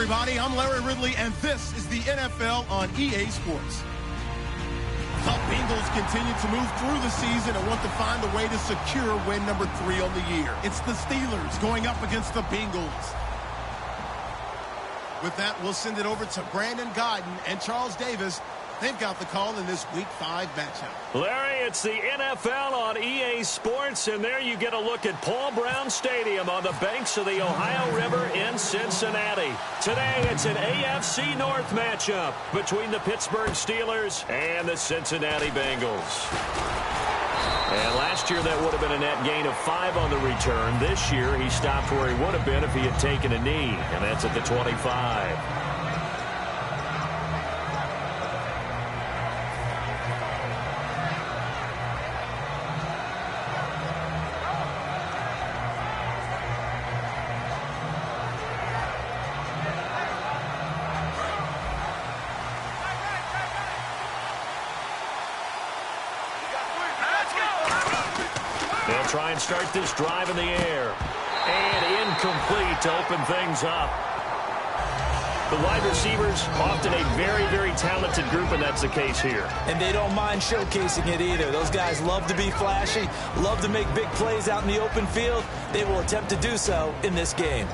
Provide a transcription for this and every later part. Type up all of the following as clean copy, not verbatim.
everybody. I'm Larry Ridley, and this is the NFL on EA Sports. The Bengals continue to move through the season and want to find a way to secure win number 3 on the year. It's the Steelers going up against the Bengals. With that, we'll send it over to Brandon Godden and Charles Davis. They've got the call in this Week 5 matchup. Larry, it's the NFL on EA Sports, and there you get a look at Paul Brown Stadium on the banks of the Ohio River in Cincinnati. Today, it's an AFC North matchup between the Pittsburgh Steelers and the Cincinnati Bengals. And last year, that would have been a net gain of 5 on the return. This year, he stopped where he would have been if he had taken a knee, and that's at the 25. They'll try and start this drive in the air. And incomplete to open things up. The wide receivers, often a very, very talented group, and that's the case here. And they don't mind showcasing it either. Those guys love to be flashy, love to make big plays out in the open field. They will attempt to do so in this game.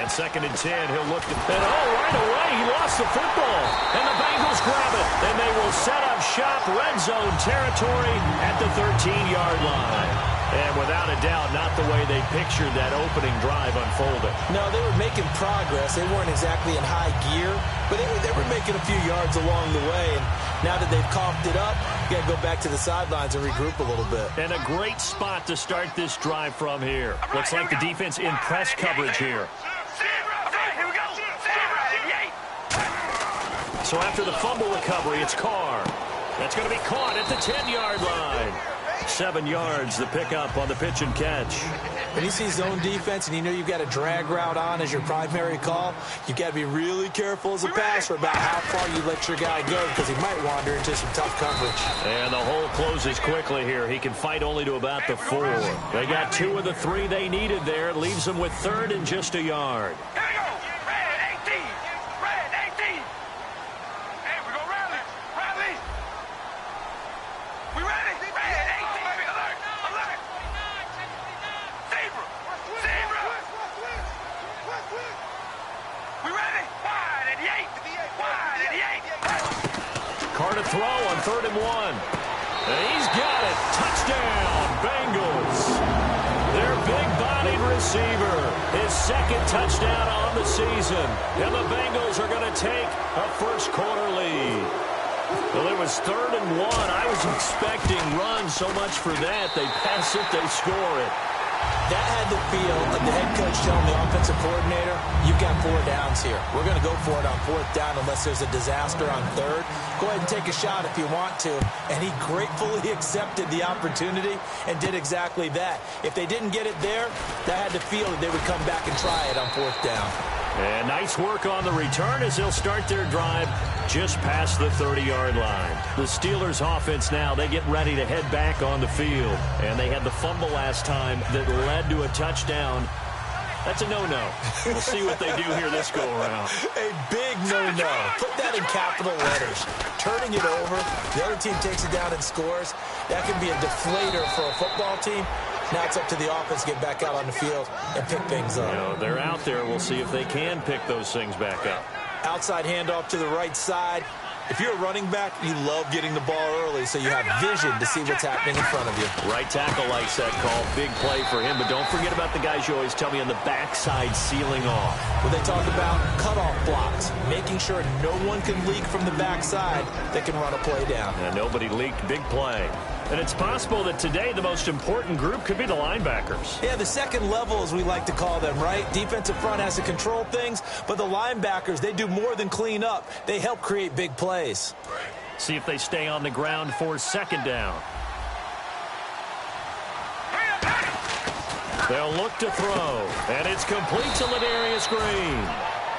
Second and 10, he'll look to pin. Oh, right away, he lost the football. And the Bengals grab it. And they will set up shop, red zone territory at the 13-yard line. And without a doubt, not the way they pictured that opening drive unfolding. No, they were making progress. They weren't exactly in high gear, but they were making a few yards along the way. And now that they've coughed it up, you got to go back to the sidelines and regroup a little bit. And a great spot to start this drive from here. Looks like the defense in press coverage here. So after the fumble recovery, it's Carr. That's going to be caught at the 10-yard line. 7 yards, the pickup on the pitch and catch. When you see zone defense and you know you've got a drag route on as your primary call, you've got to be really careful as a passer about how far you let your guy go because he might wander into some tough coverage. And the hole closes quickly here. He can fight only to about the 4. They got 2 of the 3 they needed there. It leaves them with 3rd and just a yard. Carr to throw on 3rd and 1. And he's got it. Touchdown, Bengals. Their big-bodied receiver. His 2nd touchdown on the season. And the Bengals are going to take a first-quarter lead. Well, it was 3rd and 1. I was expecting runs so much for that. They pass it, they score it. That had the feel of the head coach telling the offensive coordinator, you've got 4 downs here. We're going to go for it on 4th down unless there's a disaster on 3rd. Go ahead and take a shot if you want to. And he gratefully accepted the opportunity and did exactly that. If they didn't get it there, that had the feel that they would come back and try it on 4th down. And nice work on the return as they'll start their drive just past the 30-yard line. The Steelers offense now, they get ready to head back on the field. And they had the fumble last time that led to a touchdown. That's a no-no. We'll see what they do here this go-around. A big no-no. Put that in capital letters. Turning it over, the other team takes it down and scores. That can be a deflator for a football team. Now it's up to the offense to get back out on the field and pick things up. You know, they're out there. We'll see if they can pick those things back up. Outside handoff to the right side. If you're a running back, you love getting the ball early so you have vision to see what's happening in front of you. Right tackle likes that call. Big play for him, but don't forget about the guys you always tell me on the backside sealing off. When they talk about cutoff blocks, making sure no one can leak from the backside that can run a play down. And nobody leaked. Big play. And it's possible that today the most important group could be the linebackers. Yeah, the second level, as we like to call them, right? Defensive front has to control things, but the linebackers, they do more than clean up. They help create big plays. See if they stay on the ground for 2nd down. They'll look to throw, and it's complete to Ladarius Green.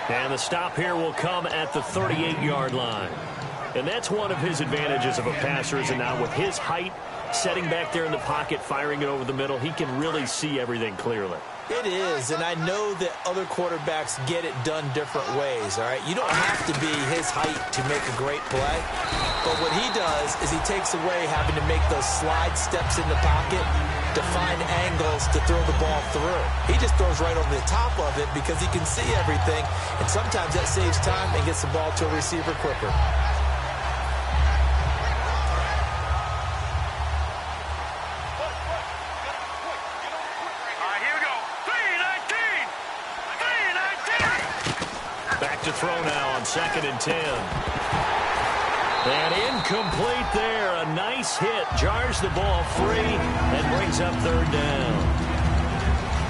And the stop here will come at the 38-yard line. And that's one of his advantages of a passer, is now with his height, setting back there in the pocket, firing it over the middle, he can really see everything clearly. It is, and I know that other quarterbacks get it done different ways, all right? You don't have to be his height to make a great play, but what he does is he takes away having to make those slide steps in the pocket to find angles to throw the ball through. He just throws right over the top of it because he can see everything, and sometimes that saves time and gets the ball to a receiver quicker. Throw now on 2nd and 10. And incomplete there. A nice hit. Jars the ball free and brings up 3rd down.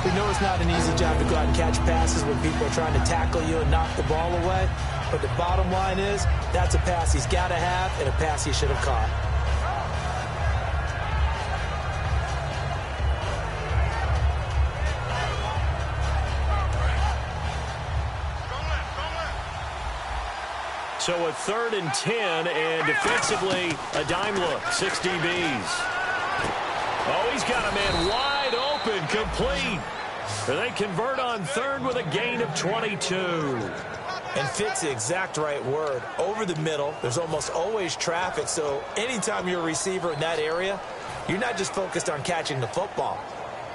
We know it's not an easy job to go out and catch passes when people are trying to tackle you and knock the ball away. But the bottom line is that's a pass he's got to have and a pass he should have caught. So a 3rd and 10, and defensively, a dime look. 6 DBs. Oh, he's got a man wide open, complete. And they convert on 3rd with a gain of 22. And fit's the exact right word. Over the middle, there's almost always traffic, so anytime you're a receiver in that area, you're not just focused on catching the football.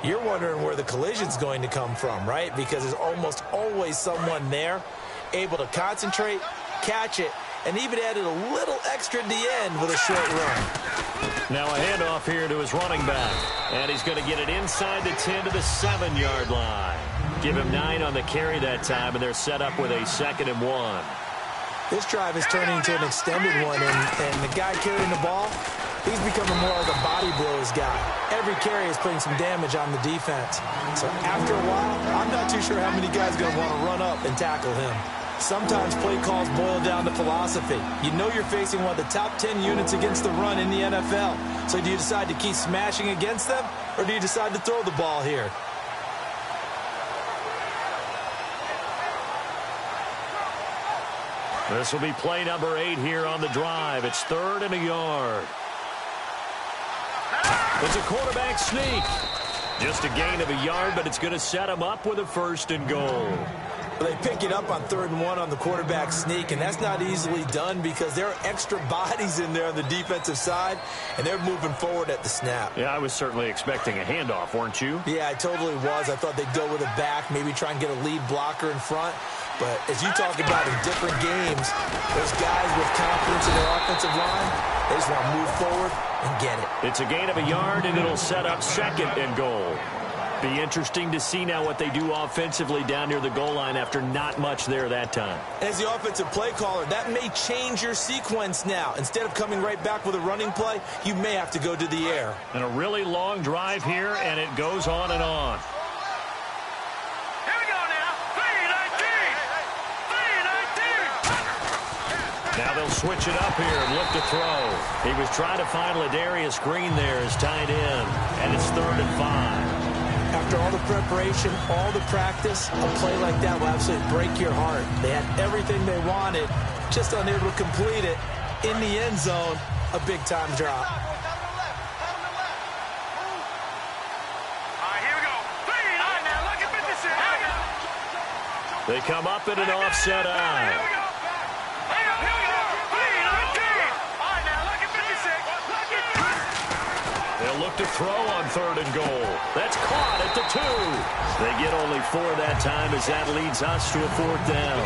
You're wondering where the collision's going to come from, right? Because there's almost always someone there able to concentrate, catch it, and even added a little extra at the end with a short run. Now a handoff here to his running back, and he's going to get it inside the 10 to the 7-yard line. Give him 9 on the carry that time, and they're set up with a 2nd and 1. This drive is turning into an extended one, and the guy carrying the ball, he's becoming more like a body blows guy. Every carry is putting some damage on the defense. So after a while, I'm not too sure how many guys are going to want to run up and tackle him. Sometimes play calls boil down to philosophy. You know you're facing one of the top 10 units against the run in the NFL. So do you decide to keep smashing against them, or do you decide to throw the ball here? This will be play number 8 here on the drive. It's 3rd and a yard. It's a quarterback sneak. Just a gain of a yard, but it's going to set him up with a 1st and goal. They pick it up on 3rd and 1 on the quarterback sneak, and that's not easily done because there are extra bodies in there on the defensive side, and they're moving forward at the snap. Yeah, I was certainly expecting a handoff, weren't you? Yeah, I totally was. I thought they'd go with a back, maybe try and get a lead blocker in front. But as you talk about in different games, those guys with confidence in their offensive line, they just want to move forward and get it. It's a gain of a yard, and it'll set up 2nd and goal. Be interesting to see now what they do offensively down near the goal line after not much there that time. As the offensive play caller, that may change your sequence now. Instead of coming right back with a running play, you may have to go to the air. And a really long drive here, and it goes on and on. Here we go now. 3-19. Now they'll switch it up here and look to throw. He was trying to find Ladarius Green there as tight end, and it's 3rd and 5. After all the preparation, all the practice, a play like that will absolutely break your heart. They had everything they wanted, just unable to complete it. In the end zone, a big-time drop. All right, here we go. 3. All right, now look at 56. They come up in an offset eye. Here we go. Here we go. 3-19. All right, now look at 56. They'll look to throw on 3rd and goal. That's caught at the 2. They get only 4 that time as that leads us to a 4th down.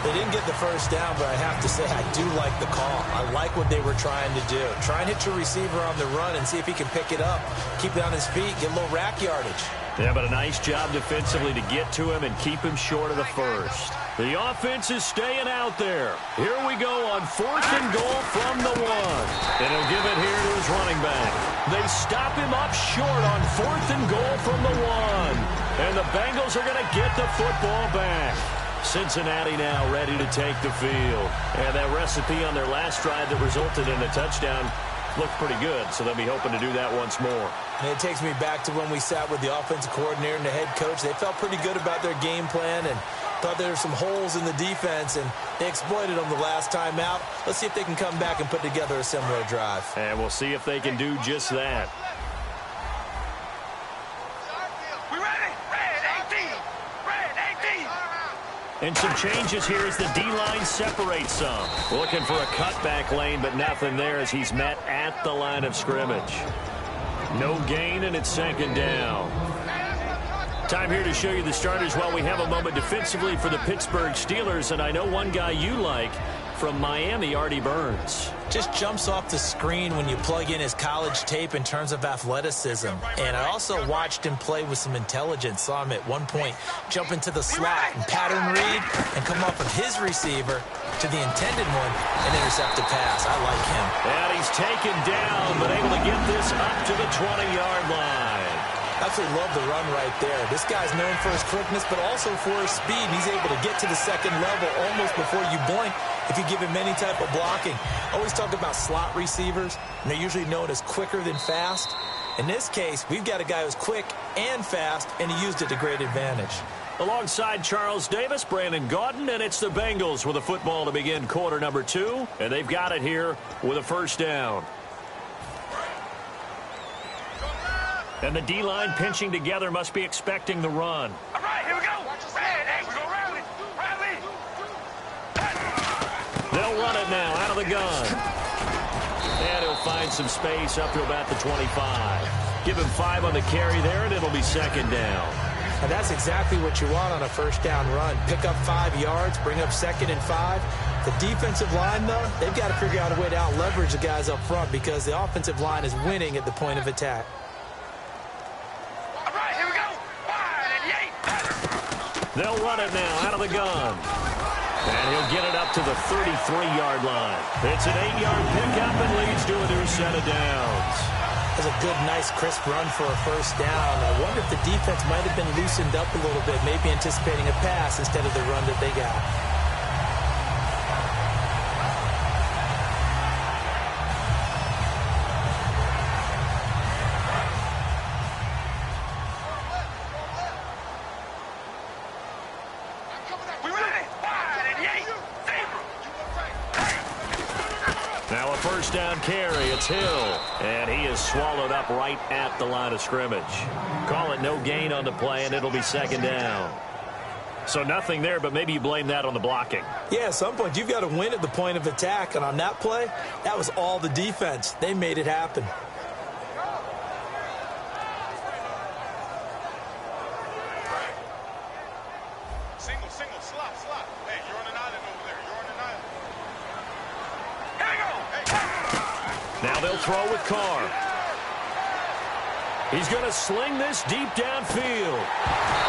They didn't get the first down, but I have to say I do like the call. I like what they were trying to do. Try and hit your receiver on the run and see if he can pick it up. Keep it on his feet, get a little rack yardage. Yeah, but a nice job defensively to get to him and keep him short of the 1st. The offense is staying out there. Here we go on 4th and goal from the 1. And he'll give it here to his running back. They stop him up short on 4th and goal from the 1. And the Bengals are going to get the football back. Cincinnati now ready to take the field. And that recipe on their last drive that resulted in a touchdown looked pretty good, so they'll be hoping to do that once more. And it takes me back to when we sat with the offensive coordinator and the head coach. They felt pretty good about their game plan, and Thought there were some holes in the defense, and they exploited them the last time out. Let's see if they can come back and put together a similar drive. And we'll see if they can do just that. We ready? Red 18. Red 18. And some changes here as the D-line separates some. Looking for a cutback lane, but nothing there as he's met at the line of scrimmage. No gain, and it's second down. Time here to show you the starters while we have a moment defensively for the Pittsburgh Steelers. And I know one guy you like from Miami, Artie Burns. Just jumps off the screen when you plug in his college tape in terms of athleticism. And I also watched him play with some intelligence. Saw him at one point jump into the slot and pattern read and come off of his receiver to the intended one and intercept a pass. I like him. And he's taken down, but able to get this up to the 20-yard line. Absolutely love the run right there. This guy's known for his quickness, but also for his speed. He's able to get to the second level almost before you blink if you give him any type of blocking. Always talk about slot receivers, and they're usually known as quicker than fast. In this case, we've got a guy who's quick and fast, and he used it to great advantage. Alongside Charles Davis, Brandon Gaudin, and it's the Bengals with a football to begin quarter number 2, and they've got it here with a first down. And the D-line pinching together must be expecting the run. All right, here we go. Red 8. We go rally. Rally. They'll run it now out of the gun. And he'll find some space up to about the 25. Give him 5 on the carry there, and it'll be second down. And that's exactly what you want on a first down run. Pick up 5 yards, bring up second and 5. The defensive line, though, they've got to figure out a way to out-leverage the guys up front because the offensive line is winning at the point of attack. All right, here we go. Wide and 8. They'll run it now out of the gun. And he'll get it up to the 33-yard line. It's an 8-yard pickup and leads to a new set of downs. That's a good, nice, crisp run for a first down. I wonder if the defense might have been loosened up a little bit, maybe anticipating a pass instead of the run that they got. We ready? Wide and 8. Now a first down carry. It's Hill. And he is swallowed up right at the line of scrimmage. Call it no gain on the play, and it'll be second down. So nothing there, but maybe you blame that on the blocking. Yeah, at some point, you've got to win at the point of attack. And on that play, that was all the defense. They made it happen. Single, slot. Hey, you're on an island over there. You're on an island. Here we go. Hey. Now they'll throw with Carr. He's going to sling this deep downfield.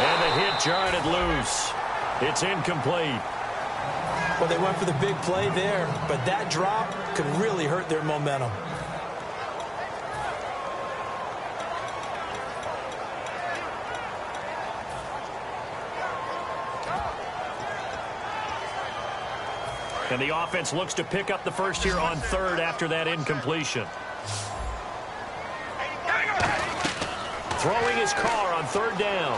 And the hit jarred it loose. It's incomplete. Well, they went for the big play there, but that drop could really hurt their momentum. And the offense looks to pick up the first here on third after that incompletion. Throwing his car on third down.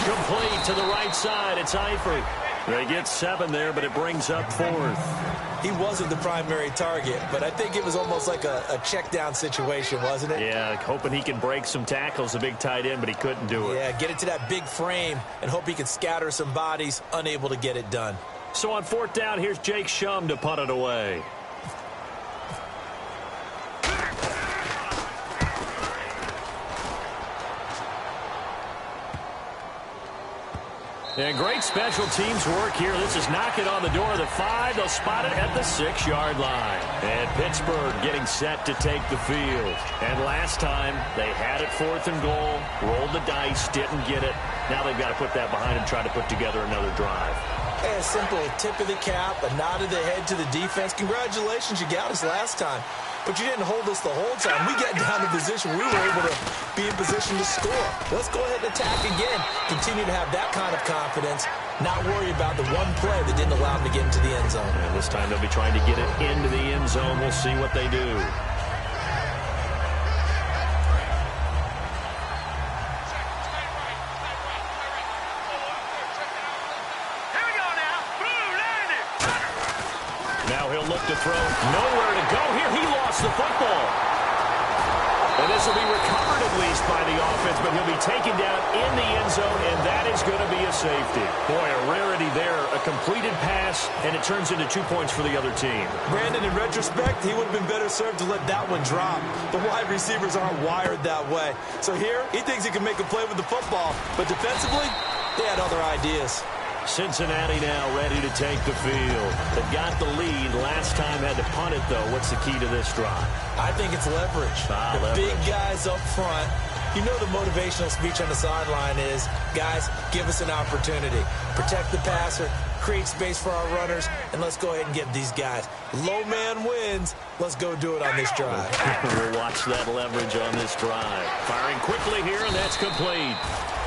Complete to the right side. It's Eifert. They get 7 there, but it brings up 4th. He wasn't the primary target, but I think it was almost like a check down situation, wasn't it? Yeah, hoping he can break some tackles, a big tight end, but he couldn't do it. Yeah, get it to that big frame and hope he can scatter some bodies, unable to get it done. So on 4th down, here's Jake Shum to punt it away. And great special teams work here. This is knocking on the door of the 5. They'll spot it at the 6-yard line. And Pittsburgh getting set to take the field. And last time, they had it 4th and goal, rolled the dice, didn't get it. Now they've got to put that behind them, try to put together another drive. A simple tip of the cap, a nod of the head to the defense. Congratulations, you got us last time. But you didn't hold us the whole time. We got down to position. We were able to be in position to score. Let's go ahead and attack again. Continue to have that kind of confidence. Not worry about the one play that didn't allow them to get into the end zone. And this time they'll be trying to get it into the end zone. We'll see what they do. Now he'll look to throw. Nowhere to go here. He lost the football. And this will be recovered at least by the offense, but he'll be taken down in the end zone, and that is going to be a safety. Boy, a rarity there. A completed pass, and it turns into 2 points for the other team. Brandon, in retrospect, he would have been better served to let that one drop. The wide receivers aren't wired that way. So here, he thinks he can make a play with the football, but defensively, they had other ideas. Cincinnati now ready to take the field. They've got the lead. Last time had to punt it, though. What's the key to this drive? I think it's leverage. The big guys up front. You know the motivational speech on the sideline is, guys, give us an opportunity. Protect the passer, create space for our runners, and let's go ahead and get these guys. Low man wins. Let's go do it on this drive. We'll watch that leverage on this drive. Firing quickly here, and that's complete.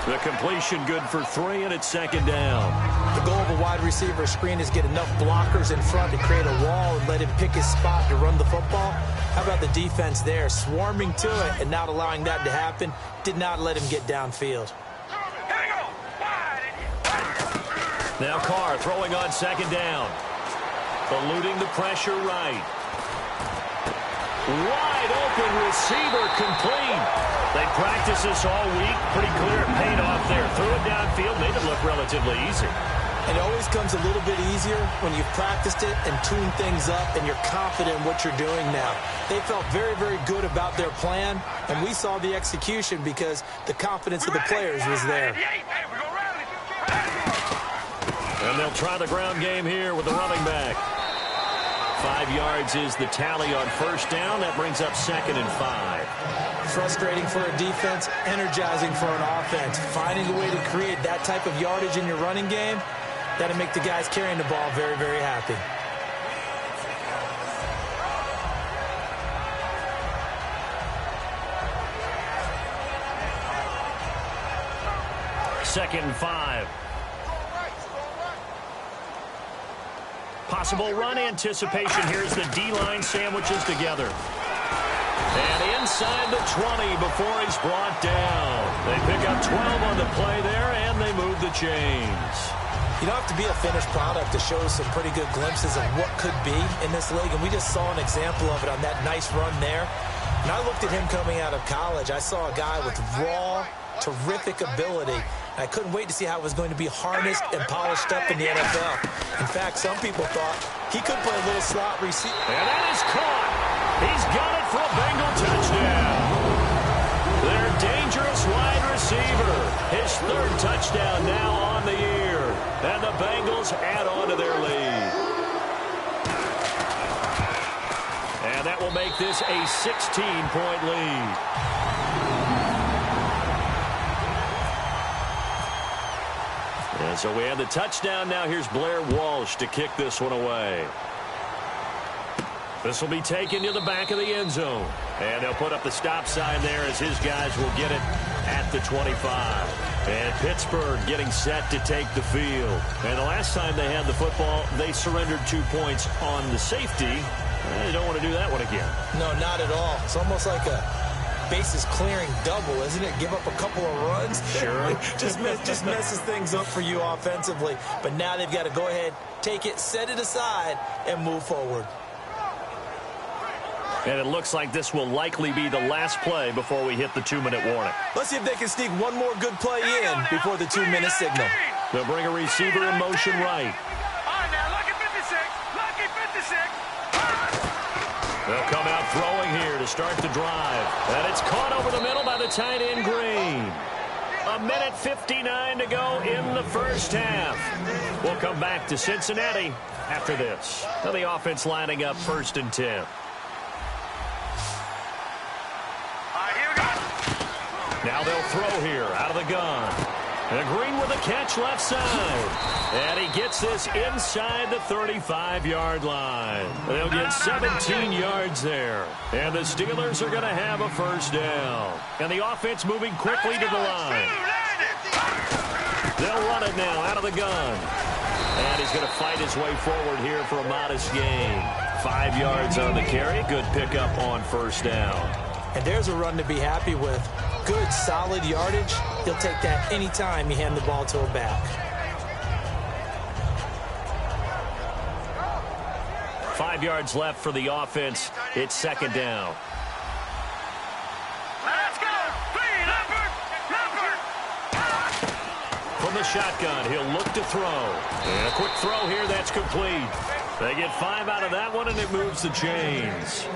The completion good for 3, and it's second down. The goal of a wide receiver screen is get enough blockers in front to create a wall and let him pick his spot to run the football. How about the defense there, swarming to it and not allowing that to happen? Did not let him get downfield. Now Carr throwing on second down. Eluding the pressure right. Wide open receiver complete. They practiced this all week. Pretty clear it paid off there. Threw it downfield, made it look relatively easy. It always comes a little bit easier when you've practiced it and tuned things up and you're confident in what you're doing now. They felt very, very good about their plan, and we saw the execution because the confidence of the players was there. And they'll try the ground game here with the running back. 5 yards is the tally on first down. That brings up 2nd and 5. Frustrating for a defense, energizing for an offense. Finding a way to create that type of yardage in your running game, that'll make the guys carrying the ball very, very happy. Second and 5. Possible run anticipation. Here's the D-line sandwiches together. And inside the 20 before he's brought down. They pick up 12 on the play there, and they move the chains. You don't have to be a finished product to show some pretty good glimpses of what could be in this league, and we just saw an example of it on that nice run there. When I looked at him coming out of college, I saw a guy with raw, terrific ability. I couldn't wait to see how it was going to be harnessed and polished up in the NFL. In fact, some people thought he could play a little slot receiver. And that is caught. He's got it for a Bengal touchdown. Their dangerous wide receiver. His 3rd touchdown now on the year. And the Bengals add on to their lead. And that will make this a 16-point lead. And so we have the touchdown. Now here's Blair Walsh to kick this one away. This will be taken to the back of the end zone. And they'll put up the stop sign there as his guys will get it at the 25. And Pittsburgh getting set to take the field. And the last time they had the football, they surrendered 2 points on the safety. They don't want to do that one again. No, not at all. It's almost like a bases clearing double, isn't it? Give up a couple of runs. Sure. just messes things up for you offensively. But now they've got to go ahead, take it, set it aside, and move forward. And it looks like this will likely be the last play before we hit the 2-minute warning. Let's see if they can sneak one more good play in before the 2-minute signal. They'll bring a receiver in motion right. All right, now, lucky 56. Lucky 56. They'll come out throwing here to start the drive. And it's caught over the middle by the tight end, Green. 1:59 to go in the first half. We'll come back to Cincinnati after this. Now the offense lining up 1st and 10. Now they'll throw here out of the gun. And Green with a catch left side. And he gets this inside the 35-yard line. They'll get 17 yards there. And the Steelers are going to have a first down. And the offense moving quickly to the line. They'll run it now out of the gun. And he's going to fight his way forward here for a modest gain. 5 yards on the carry. Good pickup on first down. And there's a run to be happy with. Good, solid yardage. He'll take that anytime you hand the ball to a back. 5 yards left for the offense. It's second down. Let's go! From the shotgun, he'll look to throw. And a quick throw here, that's complete. They get 5 out of that one, and it moves the chains.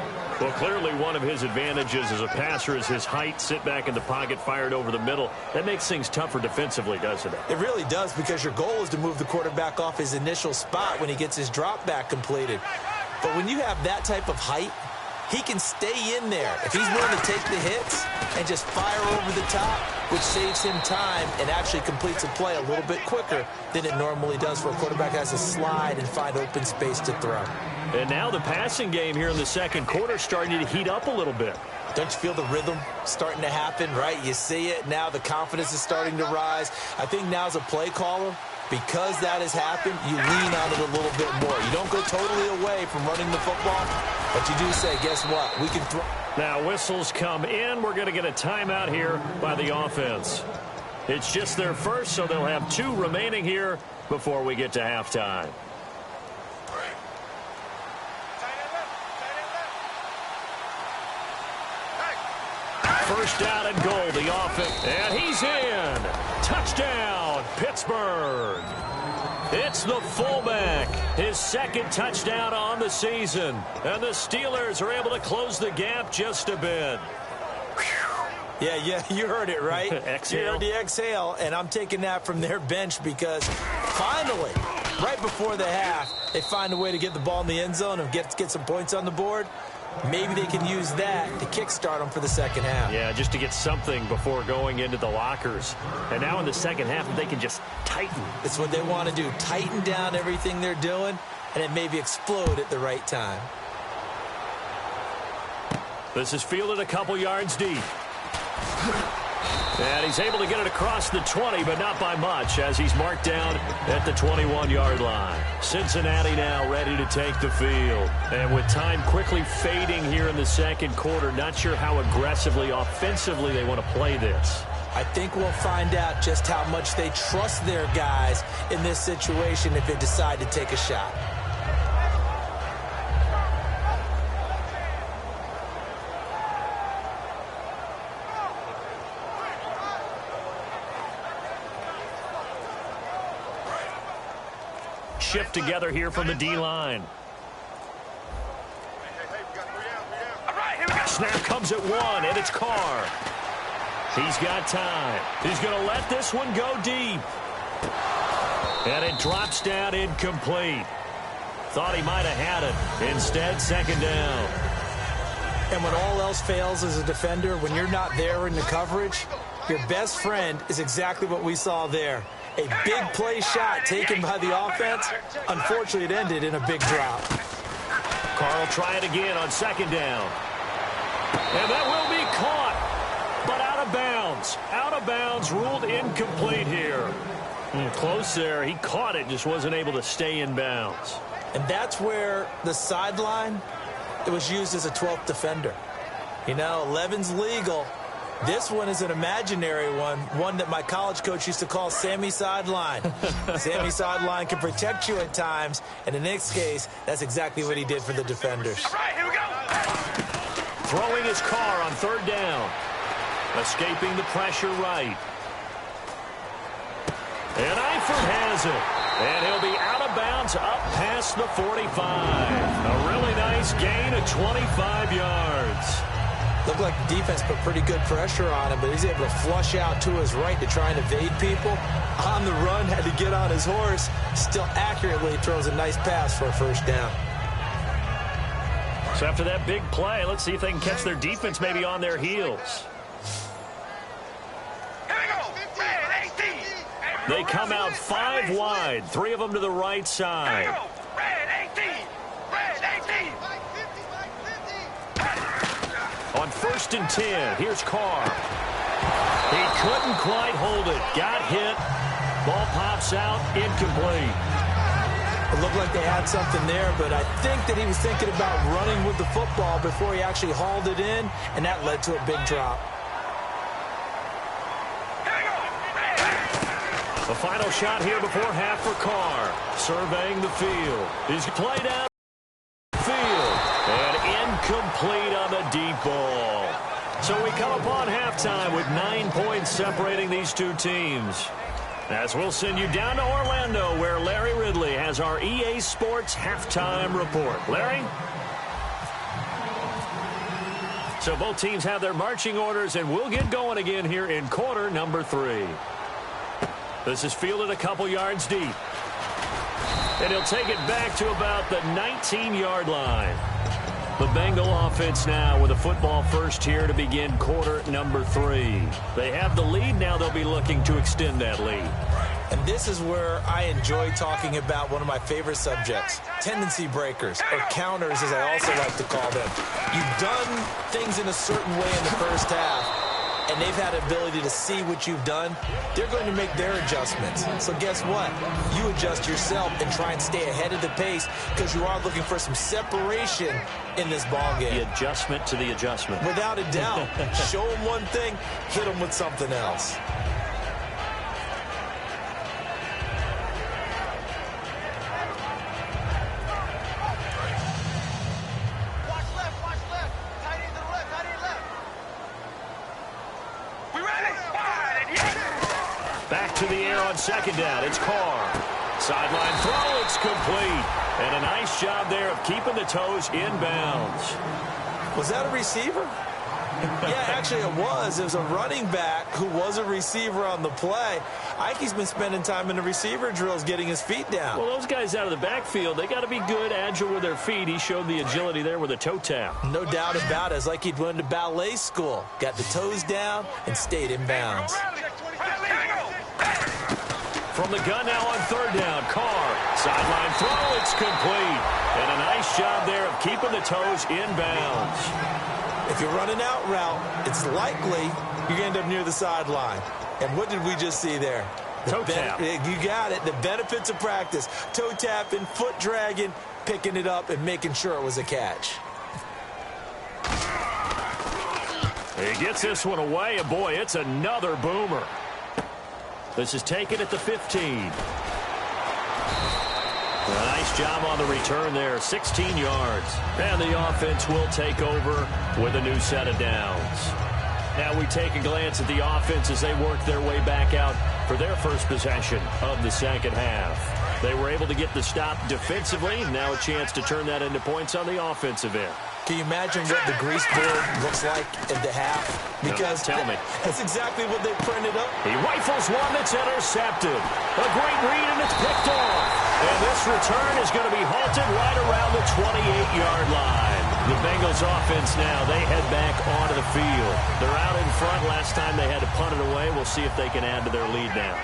Well, clearly one of his advantages as a passer is his height. Sit back in the pocket, fired over the middle. That makes things tougher defensively, doesn't it? It really does, because your goal is to move the quarterback off his initial spot when he gets his drop back completed. But when you have that type of height, he can stay in there if he's willing to take the hits and just fire over the top, which saves him time and actually completes a play a little bit quicker than it normally does for a quarterback has to slide and find open space to throw. And now the passing game here in the second quarter starting to heat up a little bit. Don't you feel the rhythm starting to happen, right? You see it now. The confidence is starting to rise. I think now as a play caller, because that has happened, you lean on it a little bit more. You don't go totally away from running the football, but you do say, guess what? We can throw. Now whistles come in. We're going to get a timeout here by the offense. It's just their first, so they'll have 2 remaining here before we get to halftime. First down and goal, the offense. And he's in. Touchdown, Pittsburgh. It's the fullback. His second touchdown on the season. And the Steelers are able to close the gap just a bit. Yeah, you heard it, right? Exhale. You heard the exhale, and I'm taking that from their bench because finally, right before the half, they find a way to get the ball in the end zone and get some points on the board. Maybe they can use that to kickstart them for the second half. Yeah, just to get something before going into the lockers. And now in the second half, they can just tighten. It's what they want to do. Tighten down everything they're doing, and it maybe explode at the right time. This is fielded a couple yards deep. And he's able to get it across the 20, but not by much, as he's marked down at the 21-yard line. Cincinnati now ready to take the field. And with time quickly fading here in the second quarter, not sure how aggressively, offensively they want to play this. I think we'll find out just how much they trust their guys in this situation if they decide to take a shot. Shift together here from the D-line. Snap comes at 1, and it's Carr. He's got time. He's going to let this one go deep. And it drops down incomplete. Thought he might have had it. Instead, second down. And when all else fails as a defender, when you're not there in the coverage, your best friend is exactly what we saw there. A big play shot taken by the offense. Unfortunately, it ended in a big drop. Carr will try it again on second down. And that will be caught, but out of bounds. Out of bounds, ruled incomplete here. Close there. He caught it, just wasn't able to stay in bounds. And that's where the sideline, it was used as a 12th defender. You know, 11's legal. This one is an imaginary one that my college coach used to call Sammy Sideline. Sammy Sideline can protect you at times, and in this case, that's exactly what he did for the defenders. All right, here we go. Throwing his Carr on third down. Escaping the pressure right. And Eifert has it. And he'll be out of bounds up past the 45. A really nice gain of 25 yards. Looked like the defense put pretty good pressure on him, but he's able to flush out to his right to try and evade people. On the run, had to get on his horse. Still accurately throws a nice pass for a first down. So after that big play, let's see if they can catch their defense maybe on their heels. Here we go. Red 18. They come out 5 wide, 3 of them to the right Here we side. go. Red 18. Red 18. On 1st and 10, here's Carr. He couldn't quite hold it. Got hit. Ball pops out, incomplete. It looked like they had something there, but I think that he was thinking about running with the football before he actually hauled it in, and that led to a big drop. The final shot here before half for Carr. Surveying the field. He's played out incomplete on the deep ball. So we come upon halftime with 9 points separating these two teams. As we'll send you down to Orlando, where Larry Ridley has our EA Sports halftime report. Larry? So both teams have their marching orders, and we'll get going again here in quarter number 3. This is fielded a couple yards deep. And he'll take it back to about the 19-yard line. The Bengal offense now with a football first here to begin quarter number 3. They have the lead. Now they'll be looking to extend that lead. And this is where I enjoy talking about one of my favorite subjects, tendency breakers, or counters as I also like to call them. You've done things in a certain way in the first half, and they've had the ability to see what you've done. They're going to make their adjustments. So guess what? You adjust yourself and try and stay ahead of the pace because you are looking for some separation in this ball game. The adjustment to the adjustment. Without a doubt. Show them one thing, hit them with something else. Back to the air on second down. It's Carr. Sideline throw. It's complete. And a nice job there of keeping the toes in bounds. Was that a receiver? Yeah, actually it was. It was a running back who was a receiver on the play. Ike's been spending time in the receiver drills getting his feet down. Well, those guys out of the backfield, they got to be good, agile with their feet. He showed the agility there with a toe tap. No doubt about it. It's like he'd went to ballet school. Got the toes down and stayed in bounds. From the gun now on third down, Carr. Sideline throw, it's complete. And a nice job there of keeping the toes in bounds. If you're running out route, it's likely you're going to end up near the sideline. And what did we just see there? Toe tap. You got it. The benefits of practice. Toe tapping, foot dragging, picking it up, and making sure it was a catch. He gets this one away, and boy, it's another boomer. This is taken at the 15. A nice job on the return there, 16 yards. And the offense will take over with a new set of downs. Now we take a glance at the offense as they work their way back out for their first possession of the second half. They were able to get the stop defensively. Now a chance to turn that into points on the offensive end. Can you imagine what the grease board looks like at the half? Because tell me. That's exactly what they printed up. He rifles one that's intercepted. A great read, and it's picked off. And this return is going to be halted right around the 28-yard line. The Bengals offense now, they head back onto the field. They're out in front. Last time they had to punt it away. We'll see if they can add to their lead now.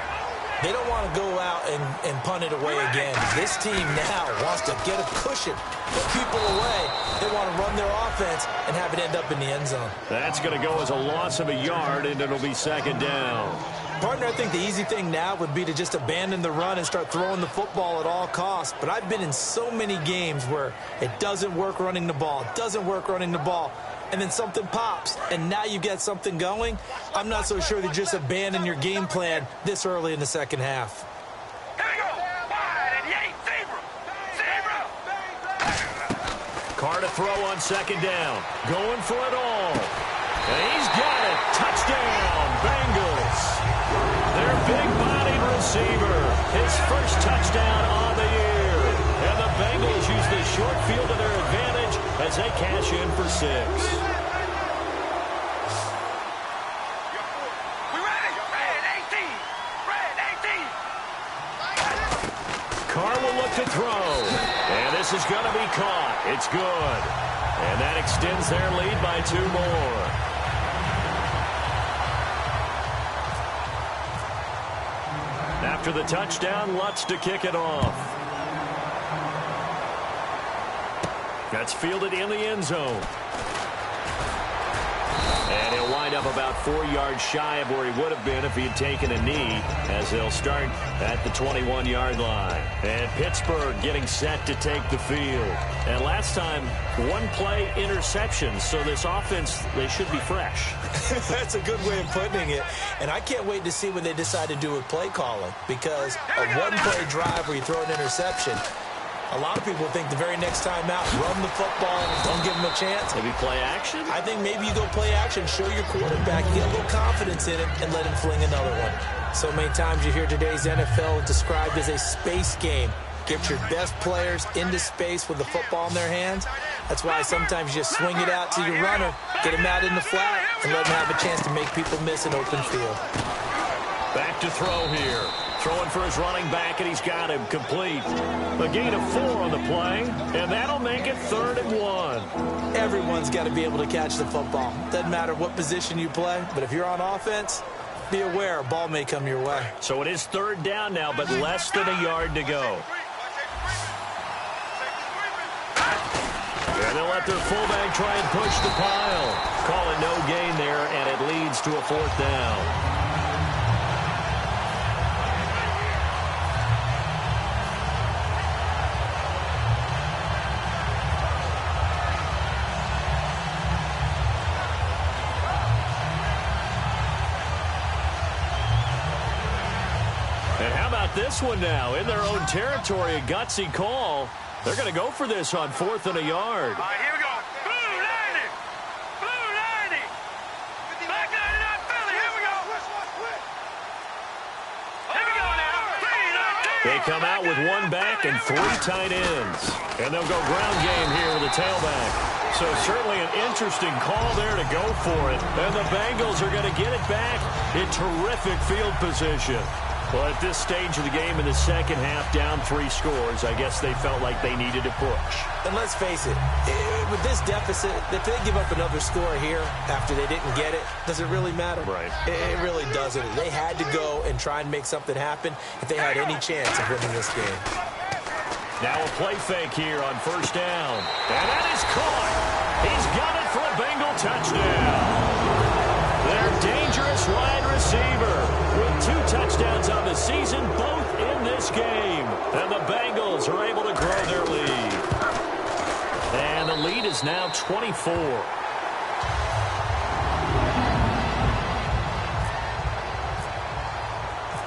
They don't want to go out and punt it away again. This team now wants to get a cushion, put people away. They want to run their offense and have it end up in the end zone. That's going to go as a loss of a yard, and it'll be second down. Partner, I think the easy thing now would be to just abandon the run and start throwing the football at all costs. But I've been in so many games where it doesn't work running the ball, and then something pops, and now you get something going. I'm not so sure that you just abandon your game plan this early in the second half. Carr to throw on second down. Going for it all. And he's got it. Touchdown, Bengals. Their big-bodied receiver. His first touchdown on the year. And the Bengals use the short field to their advantage as they cash in for 6. Carr will look to throw. And this is going to be caught. It's good. And that extends their lead by 2 more. After the touchdown, Lutz to kick it off. That's fielded in the end zone. And he'll wind up about 4 yards shy of where he would have been if he had taken a knee, as they'll start at the 21-yard line. And Pittsburgh getting set to take the field. And last time, 1-play interception, so this offense, they should be fresh. That's a good way of putting it. And I can't wait to see what they decide to do with play calling, because a 1-play drive where you throw an interception, A lot of people think the very next time out, run the football, don't give him a chance. Maybe play action? I think maybe you go play action, show your quarterback, get a little confidence in it, and let him fling another one. So many times you hear today's NFL described as a space game. Get your best players into space with the football in their hands. That's why sometimes you just swing it out to your runner, get him out in the flat, and let him have a chance to make people miss an open field. Back to throw here. Throwing for his running back, and he's got him complete. A gain of 4 on the play, and that'll make it 3rd and 1. Everyone's got to be able to catch the football. Doesn't matter what position you play, but if you're on offense, be aware a ball may come your way. So it is 3rd down now, but less than a yard to go. And they'll let their fullback try and push the pile. Call it no gain there, and it leads to a 4th down. And how about this one now? In their own territory, a gutsy call. They're going to go for this on 4th and a yard. All right, here we go. Blue 90. Blue 90. Back 99 Philly. Here we go. Here we go now. They come out with 1 back and 3 tight ends. And they'll go ground game here with a tailback. So certainly an interesting call there to go for it. And the Bengals are going to get it back in terrific field position. Well, at this stage of the game in the second half, down 3 scores, I guess they felt like they needed to push. And let's face it, with this deficit, if they give up another score here after they didn't get it, does it really matter? Right. It really doesn't. They had to go and try and make something happen if they had any chance of winning this game. Now a play fake here on 1st down. And that is caught. He's got it for a Bengal touchdown. Their dangerous wide receiver with 2 touchdowns on the season, both in this game. And the Bengals are able to grow their lead. And the lead is now 24.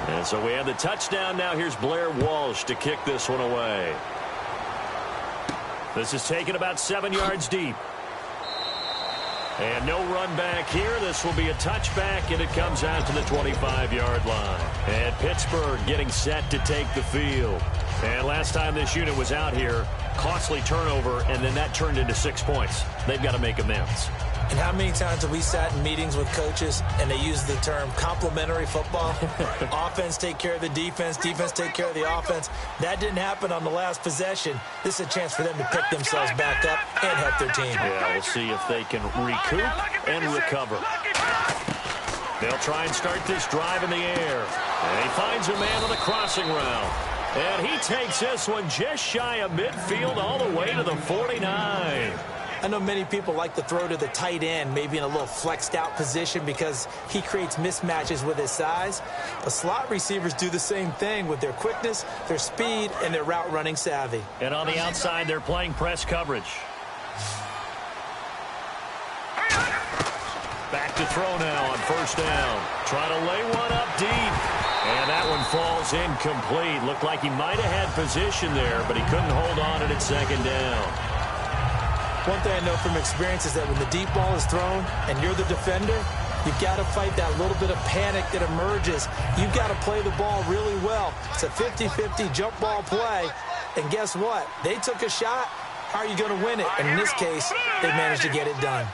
And so we have the touchdown. Now here's Blair Walsh to kick this one away. This is taken about 7 yards deep. And no run back here. This will be a touchback, and it comes out to the 25-yard line. And Pittsburgh getting set to take the field. And last time this unit was out here, costly turnover, and then that turned into 6 points. They've got to make amends. And how many times have we sat in meetings with coaches and they use the term complementary football? Offense take care of the defense, defense take care of the offense. That didn't happen on the last possession. This is a chance for them to pick themselves back up and help their team. Yeah, we'll see if they can recoup and recover. They'll try and start this drive in the air. And he finds a man on the crossing route. And he takes this one just shy of midfield all the way to the 49. I know many people like to throw to the tight end, maybe in a little flexed out position because he creates mismatches with his size. But slot receivers do the same thing with their quickness, their speed, and their route running savvy. And on the outside, they're playing press coverage. Back to throw now on 1st down. Trying to lay one up deep. And that one falls incomplete. Looked like he might have had position there, but he couldn't hold on at 2nd down. One thing I know from experience is that when the deep ball is thrown and you're the defender, you've got to fight that little bit of panic that emerges. You've got to play the ball really well. It's a 50-50 jump ball play. And guess what? They took a shot. How are you going to win it? And in this case, they managed to get it done.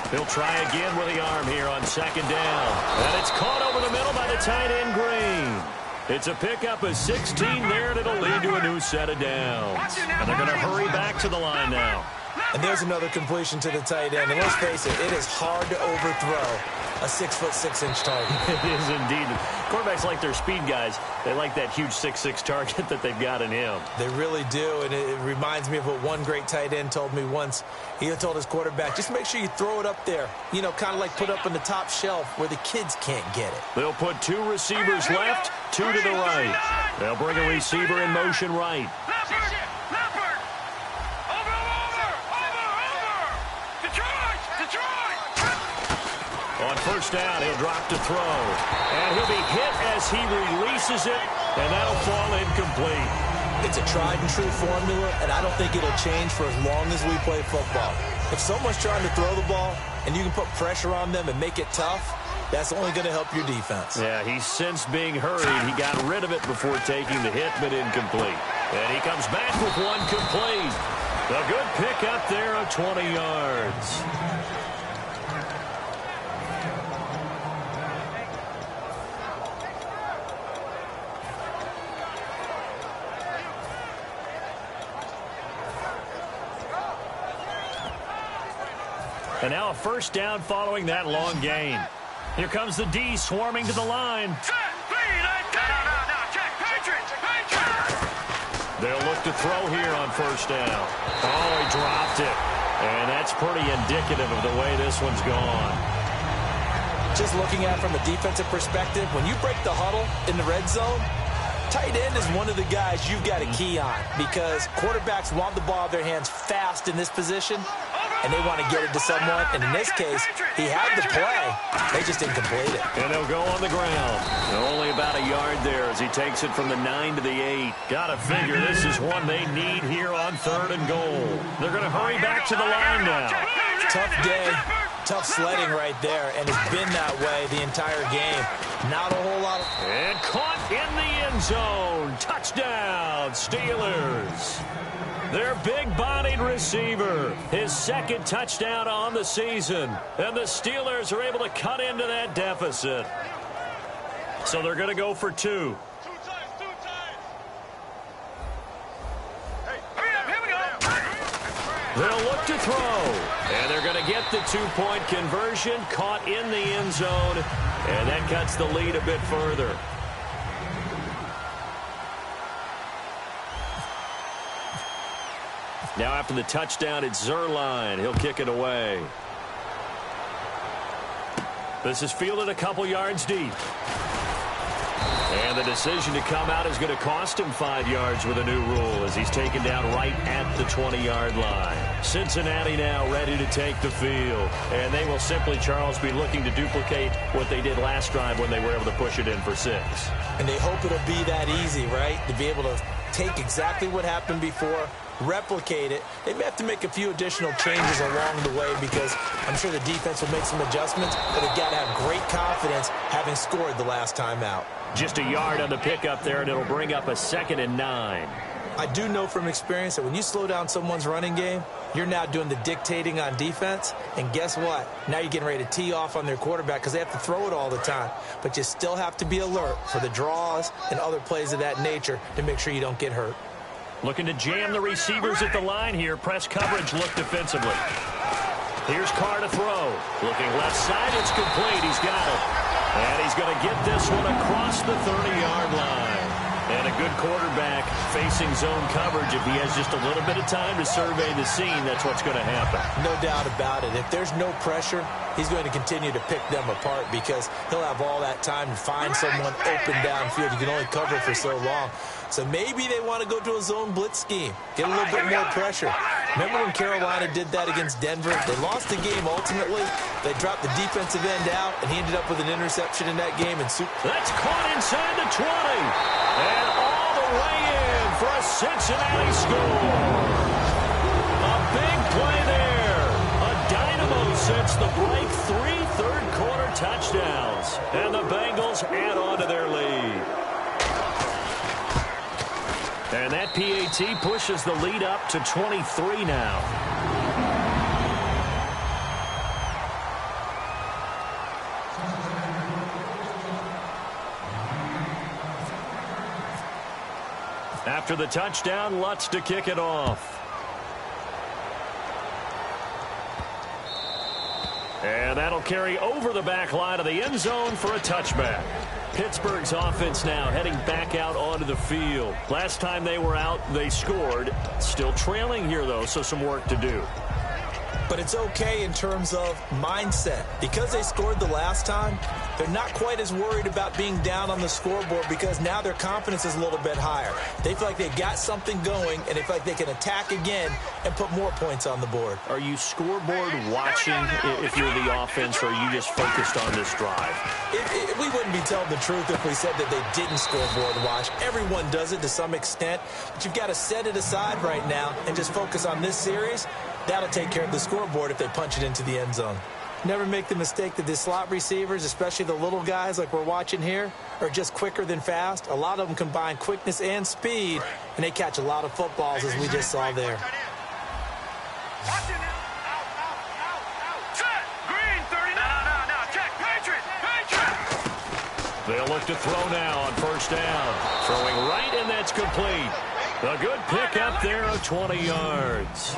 They'll try again with the arm here on 2nd down. And it's caught over the middle by the tight end, Green. It's a pickup of 16 there, and it'll lead to a new set of downs. And they're going to hurry back to the line now. And there's another completion to the tight end. And let's face it is hard to overthrow a 6'6" target. It is indeed. Quarterbacks like their speed guys. They like that huge 6'6" target that they've got in him. They really do, and it reminds me of what one great tight end told me once. He told his quarterback, just make sure you throw it up there. You know, kind of like put up on the top shelf where the kids can't get it. They'll put 2 receivers left, 2 to the right. They'll bring a receiver in motion right. On first down. He'll drop to throw. And he'll be hit as he releases it, and that'll fall incomplete. It's a tried-and-true formula, and I don't think it'll change for as long as we play football. If someone's trying to throw the ball and you can put pressure on them and make it tough, that's only going to help your defense. Yeah, he's since being hurried. He got rid of it before taking the hit, but incomplete. And he comes back with one complete. A good pickup there of 20 yards. And now a first down following that long gain. Here comes the D swarming to the line. They'll look to throw here on first down. Oh, he dropped it. And that's pretty indicative of the way this one's gone. Just looking at it from a defensive perspective, when you break the huddle in the red zone, tight end is one of the guys you've got a key on because quarterbacks want the ball in their hands fast in this position, and they want to get it to someone. And in this case, he had the play. They just didn't complete it. And they'll go on the ground. Only about a yard there as he takes it from the 9 to the 8. Got to figure this is one they need here on 3rd and goal. They're going to hurry back to the line now. Tough day. Tough sledding right there, and it's been that way the entire game. Not a whole lot of... And caught in the end zone. Touchdown, Steelers. Their big-bodied receiver, his second touchdown on the season. And the Steelers are able to cut into that deficit. So they're going to go for 2. They'll look to throw. And they're going to get the 2-point conversion, caught in the end zone. And that cuts the lead a bit further. Now after the touchdown, it's Zerline. He'll kick it away. This is fielded a couple yards deep. And the decision to come out is going to cost him 5 yards with a new rule as he's taken down right at the 20-yard line. Cincinnati now ready to take the field. And they will simply, Charles, be looking to duplicate what they did last drive when they were able to push it in for 6. And they hope it'll be that easy, right? To be able to take exactly what happened before, replicate it. They may have to make a few additional changes along the way because I'm sure the defense will make some adjustments, but they've got to have great confidence having scored the last time out. Just a yard on the pickup there, and it'll bring up a 2nd and 9. I do know from experience that when you slow down someone's running game, you're now doing the dictating on defense, and guess what? Now you're getting ready to tee off on their quarterback because they have to throw it all the time. But you still have to be alert for the draws and other plays of that nature to make sure you don't get hurt. Looking to jam the receivers at the line here. Press coverage look defensively. Here's Carr to throw. Looking left side, it's complete. He's got it. And he's going to get this one across the 30-yard line. And a good quarterback facing zone coverage. If he has just a little bit of time to survey the scene, that's what's going to happen. No doubt about it. If there's no pressure, he's going to continue to pick them apart because he'll have all that time to find someone open downfield. You can only cover for so long. So maybe they want to go to a zone blitz scheme, get a little bit more pressure. Remember when Carolina did that against Denver? They lost the game ultimately. They dropped the defensive end out, and he ended up with an interception in that game. That's caught inside the 20. And all the way in for a Cincinnati score. A big play there. A dynamo since the break. 3 third-quarter touchdowns. And the Bengals add on to their lead. And that PAT pushes the lead up to 23 now. After the touchdown, Lutz to kick it off. And that'll carry over the back line of the end zone for a touchback. Pittsburgh's offense now heading back out onto the field. Last time they were out, they scored. Still trailing here, though, so some work to do. But it's okay in terms of mindset. Because they scored the last time, they're not quite as worried about being down on the scoreboard because now their confidence is a little bit higher. They feel like they've got something going, and they feel like they can attack again and put more points on the board. Are you scoreboard watching if you're the offense, or are you just focused on this drive? We wouldn't be telling the truth if we said that they didn't scoreboard watch. Everyone does it to some extent, but you've got to set it aside right now and just focus on this series. That'll take care of the scoreboard if they punch it into the end zone. Never make the mistake that the slot receivers, especially the little guys like we're watching here, are just quicker than fast. A lot of them combine quickness and speed, and they catch a lot of footballs, as we just saw there. They'll look to throw now on first down. Throwing right, and that's complete. A good pickup there of 20 yards.